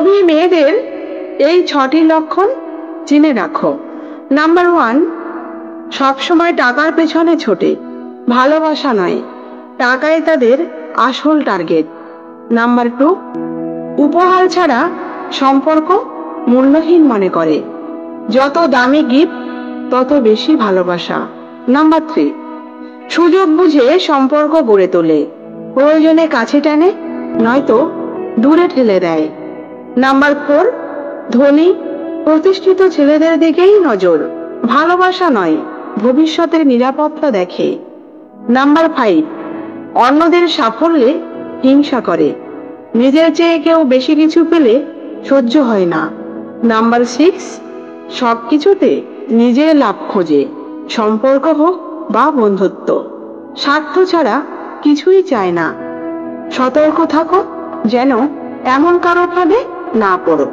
লোভী মেয়েদের এই 6টি লক্ষণ চিনে রাখো। নাম্বার 1, সবসময় টাকার পেছনে ছোটে, ভালোবাসা নয়, টাকাই তাদের আসল টার্গেট। নাম্বার 2, উপহার ছাড়া সম্পর্ক মূল্যহীন মনে করে, যত দামি গিফট তত বেশি ভালোবাসা। নাম্বার 3, সুযোগ বুঝে সম্পর্ক গড়ে তোলে, প্রয়োজনে কাছে টানে, নয়তো দূরে ঠেলে দেয়। নাম্বার 4, ধনী প্রতিষ্ঠিত ছেলেদের দিকেই নজর, ভালোবাসা নয়, ভবিষ্যতের নিরাপত্তা দেখে। নাম্বার 5, অন্যদের সাফল্যে হিংসা করে, নিজের চেয়ে কেউ বেশি কিছু পেলে সহ্য হয় না। নাম্বার 6, সবকিছুতে নিজের লাভ খোঁজে, সম্পর্ক হোক বা বন্ধুত্ব, স্বার্থ ছাড়া কিছুই চায় না। সতর্ক থাকো যেন এমন কারো ফাঁদে না পড়ো।